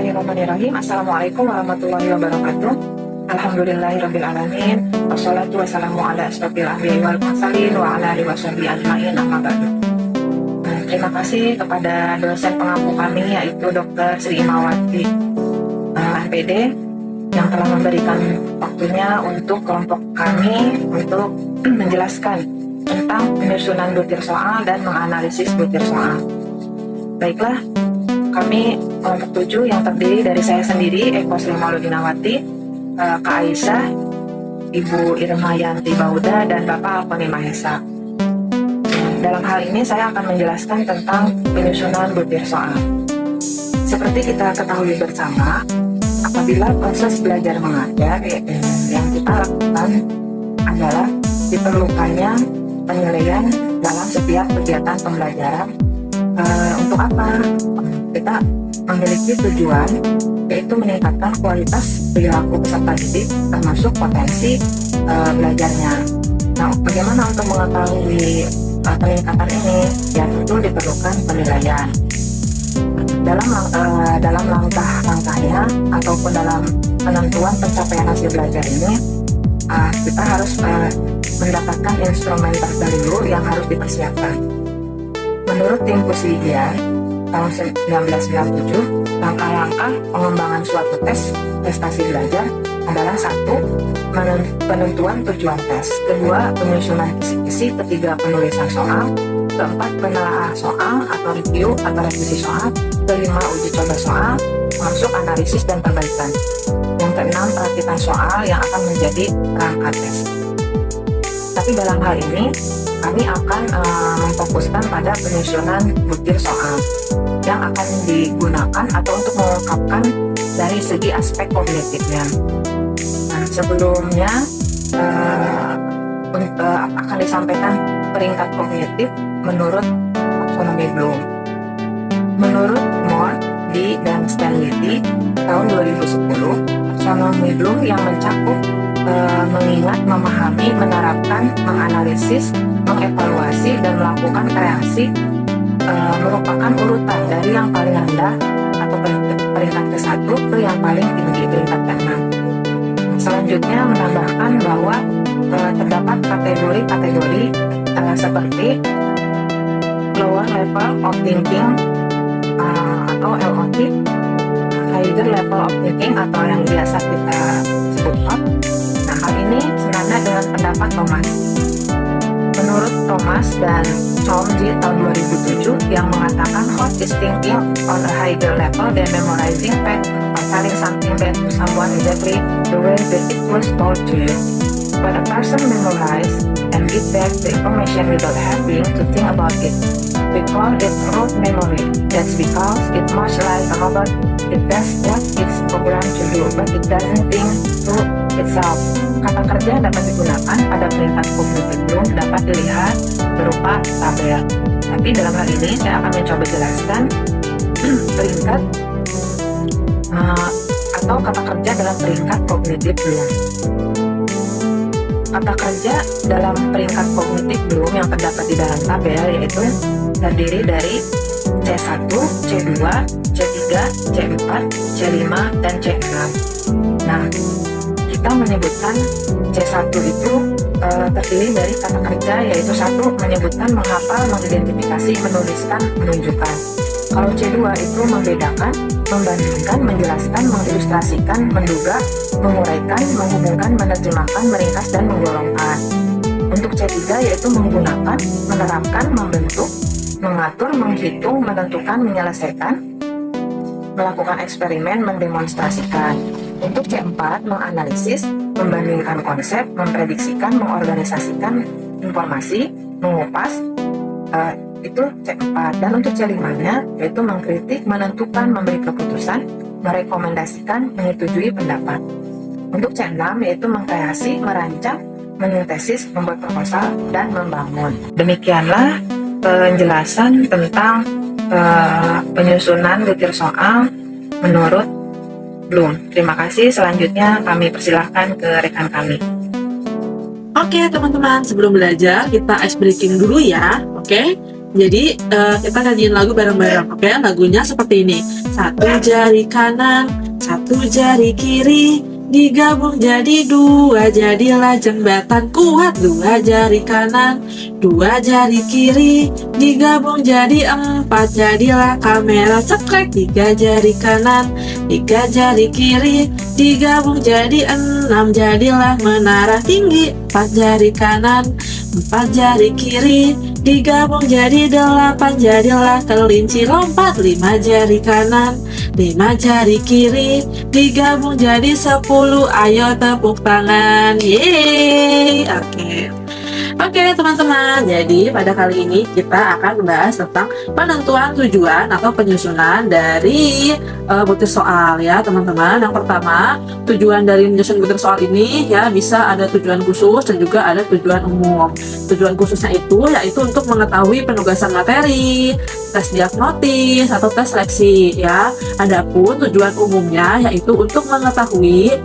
Bismillahirrahmanirrahim. Assalamualaikum warahmatullahi wabarakatuh. Alhamdulillahirrabbilalamin. Wassalatu wassalamu ala asrofil anbiya'i wal mursalin wa ala alihi washabihi ajma'in, amma ba'du. Terima kasih kepada dosen pengampu kami, yaitu Dr. Sri Imawati MPD, yang telah memberikan waktunya untuk kelompok kami untuk menjelaskan tentang penyusunan butir soal dan menganalisis butir soal. Baiklah, kami kelompok 7 yang terdiri dari saya sendiri, Eko Sri Mauludinawati, Kak Aisyah, Ibu Irma Yanti Bauda, dan Bapak Alkoni Mahesa. Dalam hal ini saya akan menjelaskan tentang penyusunan butir soal. Seperti kita ketahui bersama, apabila proses belajar mengajar yang kita lakukan adalah diperlukannya penilaian dalam setiap kegiatan pembelajaran. Untuk apa? Kita memiliki tujuan, yaitu meningkatkan kualitas perilaku peserta didik termasuk potensi belajarnya. Nah, bagaimana untuk mengetahui peningkatan ini? Ya, tentu diperlukan penilaian. Dalam langkah-langkahnya ataupun dalam penentuan pencapaian hasil belajar ini, kita harus mendapatkan instrumen terdahulu yang harus dipersiapkan. Menurut tim Puslidyan tahun 1997, langkah-langkah pengembangan suatu tes prestasi belajar adalah: 1. Penentuan tujuan tes, 2. Penyusunan kisi-kisi, 3. Penulisan soal, 4. Penelaahan soal atau review atau revisi soal, 5. Uji coba soal, masuk analisis dan perbaikan, yang 6. Perakitan soal yang akan menjadi perangkat tes. Tapi dalam hal ini kami akan memfokuskan pada penyusunan butir soal yang akan digunakan atau untuk mengungkapkan dari segi aspek kognitifnya. Nah, sebelumnya akan disampaikan peringkat kognitif menurut taksonomi Bloom. Menurut Moore, Lee, dan Stanley tahun 2010, taksonomi Bloom yang mencakup mengingat, memahami, menerapkan, menganalisis, mengevaluasi, dan melakukan kreasi merupakan urutan dari yang paling rendah atau peringkat ke-1 ke yang paling tinggi, peringkat ke-6. Selanjutnya menambahkan bahwa terdapat kategori-kategori seperti lower level of thinking atau LOT, higher level of thinking atau yang biasa kita sebut HOT. Nah, hal ini senada dengan pendapat Thomas. Menurut Thomas dan Chomsky tahun 2007 yang mengatakan HOT is thinking on a higher level than memorizing fact or telling something back to someone exactly the way that it was told to you. When a person memorizes and gives back the information without having to think about it, we call it rote memory. That's because it's much like a robot. It does what it's programmed to do, but it doesn't think to itself. Kata kerja dapat digunakan pada peringkat kognitif Bloom dapat dilihat berupa tabel. Tapi dalam hal ini saya akan mencoba jelaskan peringkat atau kata kerja dalam peringkat kognitif Bloom. Kata kerja dalam peringkat kognitif Bloom yang terdapat di dalam tabel yaitu terdiri dari C1, C2, C3, C4, C5, dan C6. Nah, kita menyebutkan C1 itu terdiri dari kata kerja yaitu 1. Menyebutkan, menghafal, mengidentifikasi, menuliskan, menunjukkan. Kalau C2 itu membedakan, membandingkan, menjelaskan, mengilustrasikan, menduga, menguraikan, menghubungkan, menerjemahkan, meringkas, dan menggolongkan. Untuk C3 yaitu menggunakan, menerapkan, membentuk, mengatur, menghitung, menentukan, menyelesaikan, melakukan eksperimen, mendemonstrasikan. Untuk C4, menganalisis, membandingkan konsep, memprediksikan, mengorganisasikan informasi, mengupas, itu C4. Dan untuk C5-nya yaitu mengkritik, menentukan, memberi keputusan, merekomendasikan, menyetujui pendapat. Untuk C6 yaitu mengkreasi, merancang, menintesis, membuat proposal, dan membangun. Demikianlah penjelasan tentang penyusunan butir soal menurut Bloom. Terima kasih. Selanjutnya kami persilahkan ke rekan kami. Oke teman-teman, sebelum belajar kita ice breaking dulu ya. Oke, jadi kita nyanyiin lagu bareng-bareng. Oke, lagunya seperti ini. Satu jari kanan, satu jari kiri, digabung jadi dua, jadilah jembatan kuat. Dua jari kanan, dua jari kiri, digabung jadi empat, jadilah kamera cekrek. Tiga jari kanan, tiga jari kiri, digabung jadi enam, jadilah menara tinggi. Empat jari kanan, empat jari kiri, digabung jadi delapan, jadilah kelinci lompat. Lima jari kanan, lima jari kiri, digabung jadi 10. Ayo tepuk tangan. Yeay. Oke teman-teman, jadi pada kali ini kita akan membahas tentang penentuan tujuan atau penyusunan dari butir soal ya teman-teman. Yang pertama, tujuan dari menyusun butir soal ini ya bisa ada tujuan khusus dan juga ada tujuan umum. Tujuan khususnya itu yaitu untuk mengetahui penugasan materi, tes diagnosis atau tes seleksi ya. Adapun tujuan umumnya yaitu untuk mengetahui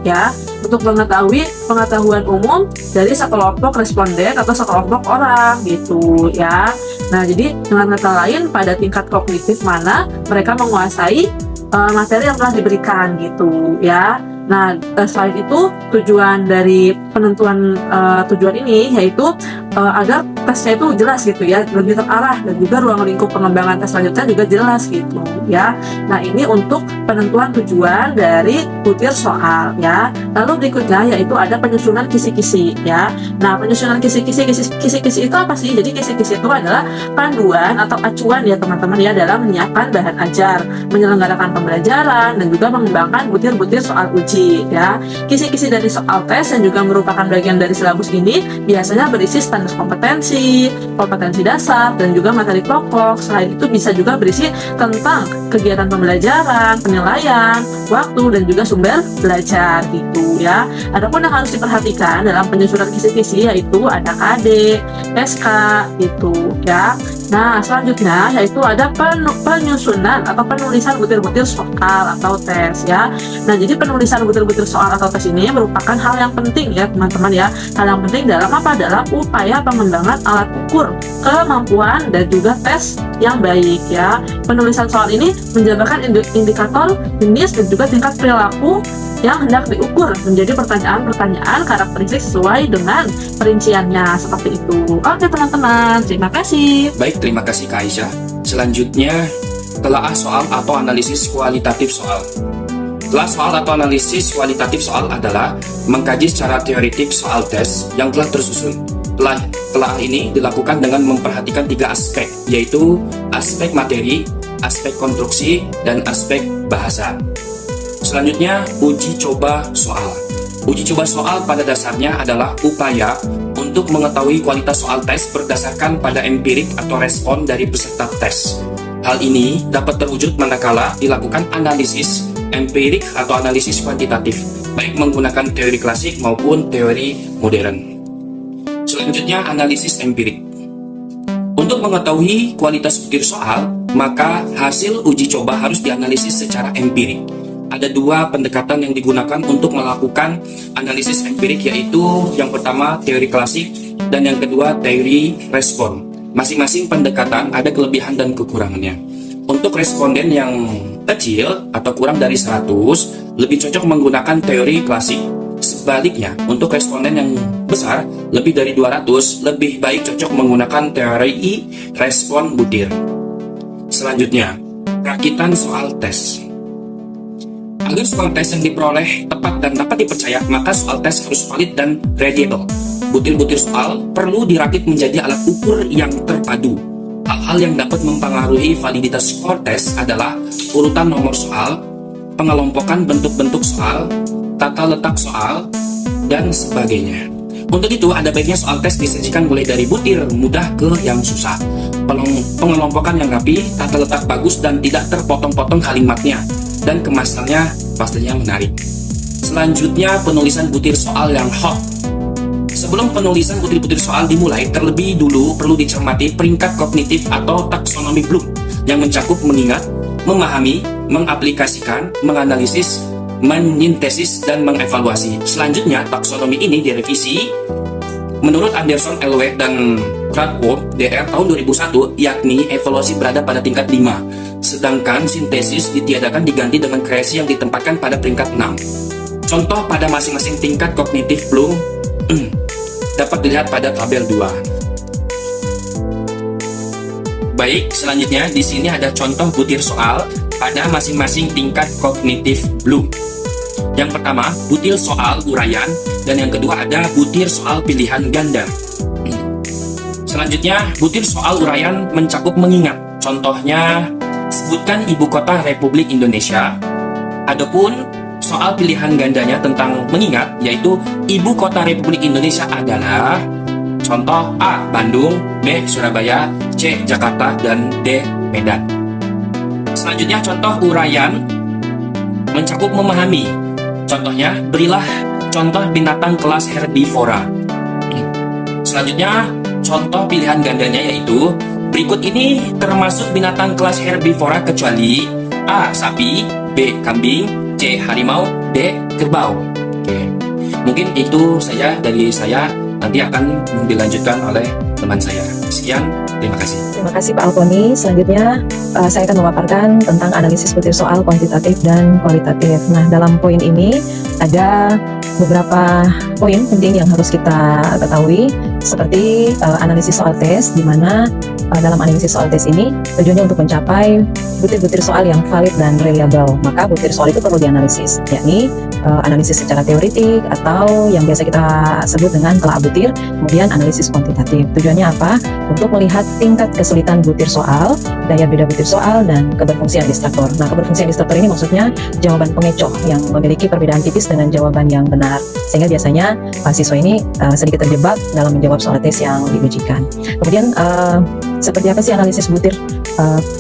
pengetahuan umum dari sekelompok responden atau sekelompok orang gitu ya. Nah, jadi dengan kata lain pada tingkat kognitif mana mereka menguasai materi yang telah diberikan gitu ya. Nah, selain itu tujuan dari penentuan tujuan ini yaitu agar tesnya itu jelas gitu ya, lebih terarah, dan juga ruang lingkup pengembangan tes selanjutnya juga jelas gitu ya. Nah, ini untuk penentuan tujuan dari butir soal ya. Lalu berikutnya yaitu ada penyusunan kisi-kisi ya. Nah, penyusunan kisi-kisi itu apa sih? Jadi kisi-kisi itu adalah panduan atau acuan ya teman-teman ya dalam menyiapkan bahan ajar, menyelenggarakan pembelajaran, dan juga mengembangkan butir-butir soal uji ya. Kisi-kisi dari soal tes yang juga merupakan bagian dari silabus ini biasanya berisi standar kompetensi dasar, dan juga materi pokok. Selain itu bisa juga berisi tentang kegiatan pembelajaran, penilaian, waktu, dan juga sumber belajar gitu ya. Adapun yang harus diperhatikan dalam penyusunan kisi-kisi yaitu ada KD, SK gitu ya. Nah, selanjutnya yaitu ada penyusunan atau penulisan butir-butir soal atau tes ya. Nah, jadi penulisan butir-butir soal atau tes ini merupakan hal yang penting ya teman-teman ya. Hal yang penting dalam apa? Dalam upaya pengembangan alat ukur kemampuan dan juga tes yang baik ya. Penulisan soal ini menjabarkan indikator jenis dan juga tingkat perilaku yang hendak diukur menjadi pertanyaan-pertanyaan karakteristik sesuai dengan perinciannya seperti itu. Oke teman-teman, terima kasih. Baik, terima kasih Kak Aisyah. Selanjutnya, telaah soal atau analisis kualitatif soal. Telaah soal atau analisis kualitatif soal adalah mengkaji secara teoritik soal tes yang telah tersusun. Telaah ini dilakukan dengan memperhatikan 3 aspek, yaitu aspek materi, aspek konstruksi, dan aspek bahasa. Selanjutnya, uji coba soal. Uji coba soal pada dasarnya adalah upaya untuk mengetahui kualitas soal tes berdasarkan pada empirik atau respon dari peserta tes. Hal ini dapat terwujud manakala dilakukan analisis empirik atau analisis kuantitatif, baik menggunakan teori klasik maupun teori modern. Selanjutnya, analisis empirik. Untuk mengetahui kualitas butir soal, maka hasil uji coba harus dianalisis secara empirik. Ada 2 pendekatan yang digunakan untuk melakukan analisis empirik, yaitu yang pertama teori klasik dan yang kedua teori respon. Masing-masing pendekatan ada kelebihan dan kekurangannya. Untuk responden yang kecil atau kurang dari 100, lebih cocok menggunakan teori klasik. Sebaliknya, untuk responden yang besar, lebih dari 200, lebih baik cocok menggunakan teori respon butir. Selanjutnya, rakitan soal tes. Agar soal tes yang diperoleh tepat dan dapat dipercaya, maka soal tes harus valid dan reliable. Butir-butir soal perlu dirakit menjadi alat ukur yang terpadu. Hal-hal yang dapat mempengaruhi validitas skor tes adalah urutan nomor soal, pengelompokan bentuk-bentuk soal, tata letak soal, dan sebagainya. Untuk itu, ada baiknya soal tes disajikan mulai dari butir mudah ke yang susah. Pengelompokan yang rapi, tata letak bagus dan tidak terpotong-potong kalimatnya, dan kemasannya pastinya menarik. Selanjutnya, penulisan butir soal yang hot. Sebelum penulisan butir-butir soal dimulai, terlebih dulu perlu dicermati peringkat kognitif atau taksonomi Bloom yang mencakup mengingat, memahami, mengaplikasikan, menganalisis, menyintesis, dan mengevaluasi. Selanjutnya, taksonomi ini direvisi Menurut Anderson, Elway, dan Cradworth, DR tahun 2001, yakni evolusi berada pada tingkat 5, sedangkan sintesis ditiadakan diganti dengan kreasi yang ditempatkan pada peringkat 6. Contoh pada masing-masing tingkat kognitif Bloom dapat dilihat pada tabel 2. Baik, selanjutnya di sini ada contoh butir soal pada masing-masing tingkat kognitif Bloom. Yang pertama, butir soal uraian, dan yang kedua ada butir soal pilihan ganda. Selanjutnya, butir soal uraian mencakup mengingat. Contohnya, sebutkan ibu kota Republik Indonesia. Adapun soal pilihan gandanya tentang mengingat, yaitu ibu kota Republik Indonesia adalah contoh A. Bandung, B. Surabaya, C. Jakarta, dan D. Medan. Selanjutnya, contoh uraian mencakup memahami. Contohnya, berilah contoh binatang kelas herbivora. Selanjutnya, contoh pilihan gandanya yaitu berikut ini termasuk binatang kelas herbivora kecuali A. Sapi, B. Kambing, C. Harimau, D. Kerbau. Oke. Mungkin itu saja dari saya, nanti akan dilanjutkan oleh teman saya. Sekian, terima kasih. Terima kasih Pak Alkoni. Selanjutnya saya akan memaparkan tentang analisis butir soal kuantitatif dan kualitatif. Nah, dalam poin ini ada beberapa poin penting yang harus kita ketahui, seperti analisis soal tes, di mana dalam analisis soal tes ini tujuannya untuk mencapai butir-butir soal yang valid dan reliable. Maka butir soal itu perlu dianalisis, yakni analisis secara teoritik atau yang biasa kita sebut dengan telaah butir, kemudian analisis kuantitatif. Tujuannya apa? Untuk melihat tingkat kesulitan butir soal, daya beda butir soal, dan keberfungsian instruktur. Nah, keberfungsian instruktur ini maksudnya jawaban pengecoh yang memiliki perbedaan tipis dengan jawaban yang benar, sehingga biasanya mahasiswa ini sedikit terjebak dalam menjawab soal tes yang diujikan. Kemudian seperti apa sih analisis butir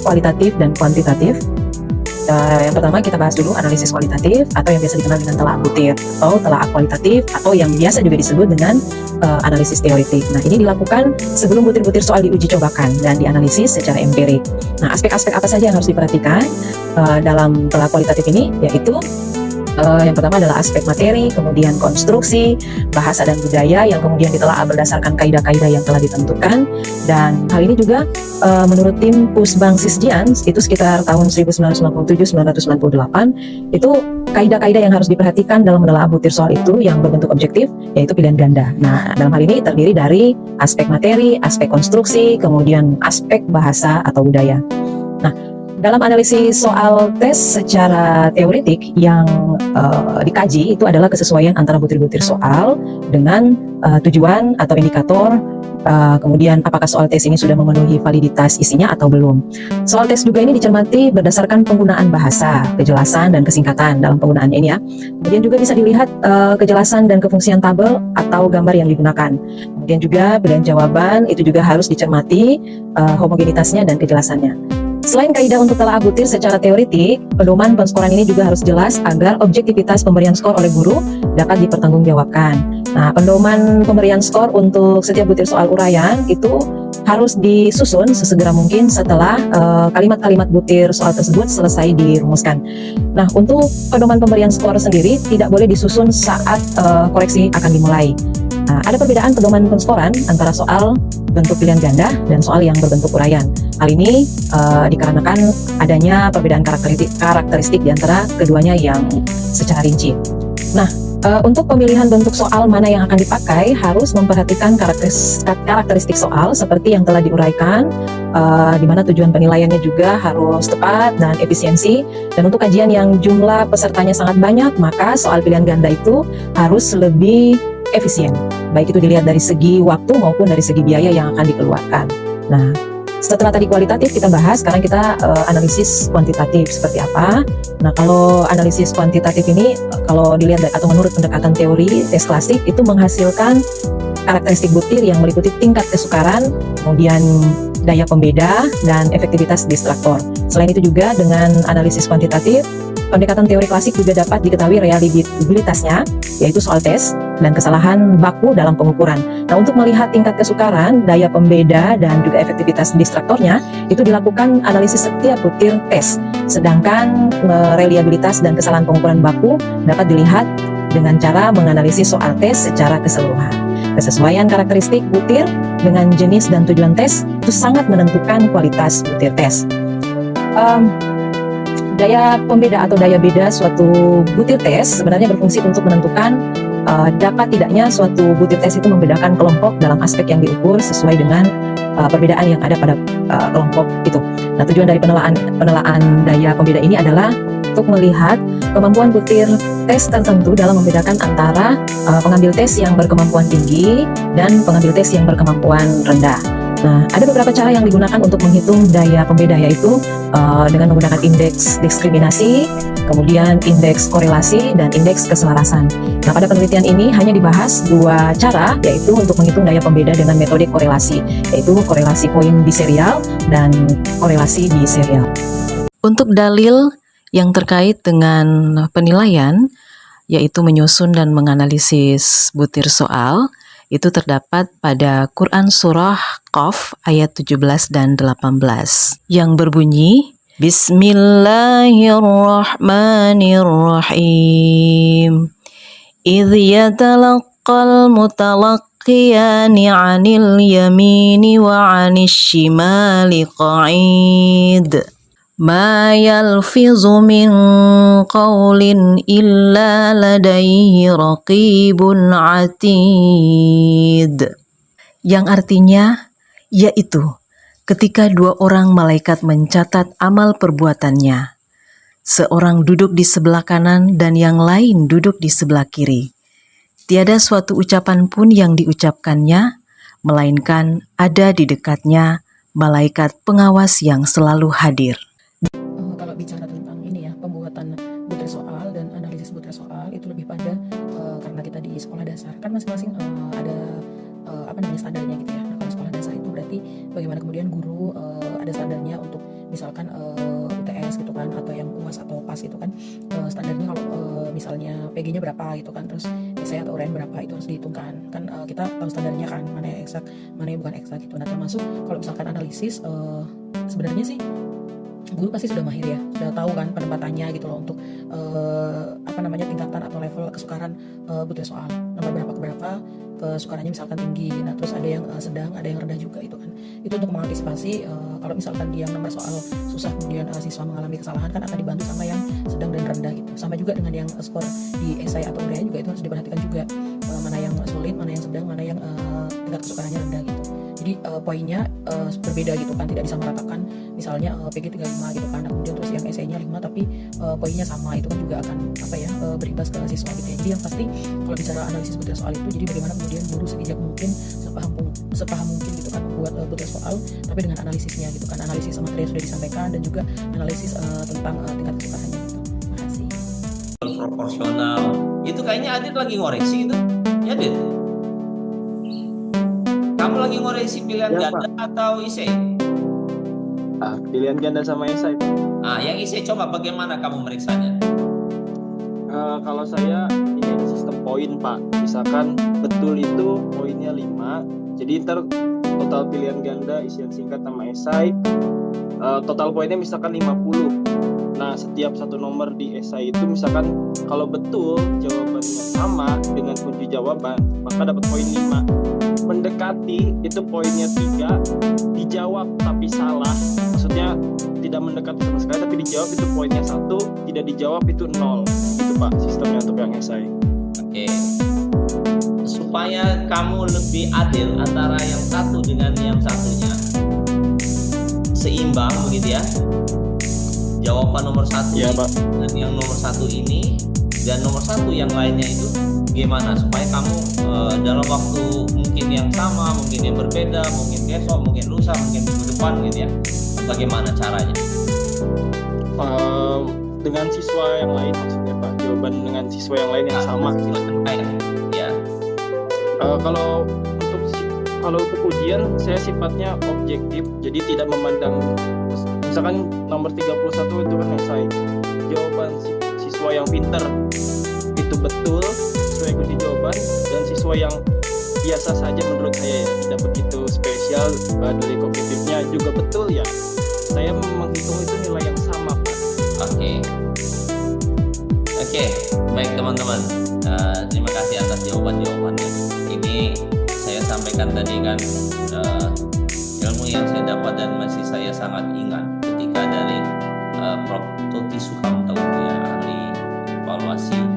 kualitatif dan kuantitatif? Yang pertama kita bahas dulu analisis kualitatif atau yang biasa dikenal dengan telaah butir atau telaah kualitatif atau yang biasa juga disebut dengan analisis teoritik. Nah, ini dilakukan sebelum butir-butir soal diuji cobakan dan dianalisis secara empirik. Nah, aspek-aspek apa saja yang harus diperhatikan dalam telaah kualitatif ini, yaitu yang pertama adalah aspek materi, kemudian konstruksi, bahasa dan budaya yang kemudian ditelaah berdasarkan kaidah-kaidah yang telah ditentukan. Dan hal ini juga menurut tim Pusbang Sisjian itu sekitar tahun 1997-1998 itu kaidah-kaidah yang harus diperhatikan dalam menelaah butir soal itu yang berbentuk objektif, yaitu pilihan ganda. Nah, dalam hal ini terdiri dari aspek materi, aspek konstruksi, kemudian aspek bahasa atau budaya. Nah, dalam analisis soal tes secara teoritik yang dikaji itu adalah kesesuaian antara butir-butir soal dengan tujuan atau indikator, kemudian apakah soal tes ini sudah memenuhi validitas isinya atau belum. Soal tes juga ini dicermati berdasarkan penggunaan bahasa, kejelasan dan kesingkatan dalam penggunaannya ini ya. Kemudian juga bisa dilihat kejelasan dan kefungsian tabel atau gambar yang digunakan. Kemudian juga pilihan jawaban itu juga harus dicermati homogenitasnya dan kejelasannya. Selain kaidah untuk telaah butir secara teoritik, pedoman penskoran ini juga harus jelas agar objektivitas pemberian skor oleh guru dapat dipertanggungjawabkan. Nah, pedoman pemberian skor untuk setiap butir soal uraian itu harus disusun sesegera mungkin setelah kalimat-kalimat butir soal tersebut selesai dirumuskan. Nah, untuk pedoman pemberian skor sendiri tidak boleh disusun saat koreksi akan dimulai. Nah, ada perbedaan pedoman penskoran antara soal bentuk pilihan ganda dan soal yang berbentuk uraian. Hal ini dikarenakan adanya perbedaan karakteristik di antara keduanya yang secara rinci. Nah, untuk pemilihan bentuk soal mana yang akan dipakai harus memperhatikan karakteristik soal seperti yang telah diuraikan, di mana tujuan penilaiannya juga harus tepat dan efisiensi. Dan untuk kajian yang jumlah pesertanya sangat banyak, maka soal pilihan ganda itu harus lebih efisien, baik itu dilihat dari segi waktu maupun dari segi biaya yang akan dikeluarkan. Nah, setelah tadi kualitatif kita bahas, sekarang kita analisis kuantitatif seperti apa. Nah, kalau analisis kuantitatif ini kalau dilihat atau menurut pendekatan teori tes klasik itu menghasilkan karakteristik butir yang meliputi tingkat kesukaran, kemudian daya pembeda, dan efektivitas distraktor. Selain itu juga dengan analisis kuantitatif, pendekatan teori klasik juga dapat diketahui reliabilitasnya, yaitu soal tes dan kesalahan baku dalam pengukuran. Nah, untuk melihat tingkat kesukaran, daya pembeda, dan juga efektivitas distraktornya, itu dilakukan analisis setiap butir tes. Sedangkan reliabilitas dan kesalahan pengukuran baku dapat dilihat dengan cara menganalisis soal tes secara keseluruhan. kesesuaian karakteristik butir dengan jenis dan tujuan tes itu sangat menentukan kualitas butir tes. Daya pembeda atau daya beda suatu butir tes sebenarnya berfungsi untuk menentukan dapat tidaknya suatu butir tes itu membedakan kelompok dalam aspek yang diukur sesuai dengan perbedaan yang ada pada kelompok itu. Nah, tujuan dari penelaan daya pembeda ini adalah untuk melihat kemampuan butir tes tertentu dalam membedakan antara pengambil tes yang berkemampuan tinggi dan pengambil tes yang berkemampuan rendah. Nah, ada beberapa cara yang digunakan untuk menghitung daya pembeda, yaitu dengan menggunakan indeks diskriminasi, kemudian indeks korelasi, dan indeks keselarasan. Nah, pada penelitian ini hanya dibahas dua cara, yaitu untuk menghitung daya pembeda dengan metode korelasi, yaitu korelasi poin biserial dan korelasi biserial. Untuk dalil yang terkait dengan penilaian, yaitu menyusun dan menganalisis butir soal, itu terdapat pada Quran Surah Qaf ayat 17 dan 18 yang berbunyi, Bismillahirrahmanirrahim. Idh yatalaqqal mutalaqqiyani 'anil yamini wa 'anil shimali qa'id. Ma yalfizu min qawlin illa ladaihi raqibun atid. Yang artinya yaitu ketika dua orang malaikat mencatat amal perbuatannya, seorang duduk di sebelah kanan dan yang lain duduk di sebelah kiri. Tiada suatu ucapan pun yang diucapkannya, melainkan ada di dekatnya malaikat pengawas yang selalu hadir. Kalau bicara tentang ini ya, pembuatan butir soal dan analisis butir soal itu lebih pada karena kita di sekolah dasar kan masing-masing ada standarnya gitu ya. Nah, kalau sekolah dasar itu berarti bagaimana kemudian guru ada standarnya untuk misalkan UTS gitu kan, atau yang UAS atau PAS gitu kan, standarnya kalau misalnya PG-nya berapa gitu kan, terus esai atau uraian berapa itu harus dihitungkan kan. Kita tahu standarnya kan, mana yang eksak mana yang bukan eksak gitu. Nah, termasuk kalau misalkan analisis sebenarnya sih guru pasti sudah mahir ya, sudah tahu kan penempatannya gitu loh untuk tingkatan atau level kesukaran butir soal, nomor berapa ke berapa kesukarannya misalkan tinggi. Nah, terus ada yang sedang, ada yang rendah juga itu kan. Itu untuk mengantisipasi kalau misalkan dia nomor soal susah kemudian siswa mengalami kesalahan kan akan dibantu sama yang sedang dan rendah gitu. Sama juga dengan yang skor di esai atau uraian juga itu harus diperhatikan juga, mana yang sulit, mana yang sedang, mana yang tingkat kesukarannya rendah gitu. Jadi poinnya berbeda gitu kan, tidak disamaratakan. Misalnya PG 35 gitu kan, kemudian terus yang esainya 5 tapi poinnya sama, itu kan juga akan berimbas ke siswa gitu ya. Jadi yang pasti kalau bicara analisis butir soal itu, jadi bagaimana kemudian guru sebijak mungkin, sepaham mungkin gitu kan membuat butir soal, tapi dengan analisisnya gitu kan, analisis materi yang sudah disampaikan dan juga analisis tentang tingkat kesukarannya gitu. Terima kasih. Proporsional itu kayaknya Adit lagi ngoreksi itu ya, Adit? Kamu lagi ngoreksi pilihan Ya, ganda atau isei? Pilihan ganda sama esai. Yang isei coba bagaimana kamu meriksanya? Kalau saya ini ada sistem poin, Pak. Misalkan betul itu poinnya 5, jadi ntar total pilihan ganda, isian singkat sama esai, total poinnya misalkan 50. Nah, setiap satu nomor di esai itu misalkan kalau betul jawabannya sama dengan kunci jawaban, maka dapat poin 5. Mendekati itu poinnya 3, dijawab tapi salah, maksudnya tidak mendekati sama sekali tapi dijawab itu poinnya 1, tidak dijawab itu 0. Itu Pak sistemnya untuk yang esai. Oke. Supaya kamu lebih adil antara yang satu dengan yang satunya, seimbang begitu ya, jawaban nomor 1 Ya, Pak. dan yang nomor 1 ini dan nomor 1 yang lainnya itu gimana supaya kamu dalam waktu mungkin yang sama, mungkin yang berbeda, mungkin besok, mungkin lusa, mungkin minggu depan gitu ya, bagaimana caranya? Dengan siswa yang lain maksudnya Pak, jawaban dengan siswa yang lain yang sama gitu. Ya. Kalau untuk ujian saya sifatnya objektif, jadi tidak memandang, misalkan nomor 31 itu kan esai, jawaban siswa yang pinter itu betul sesuai kunci jawaban, dan siswa yang biasa saja menurut saya ya, tidak begitu spesial dari kognitifnya juga betul ya, saya menghitung itu nilai yang sama Pak. Oke, baik teman-teman, terima kasih atas jawabannya. Ini saya sampaikan tadi kan ilmu yang saya dapat dan masih saya sangat ingat ketika dari Prof. Toti Sukamto, ya, ahli evaluasi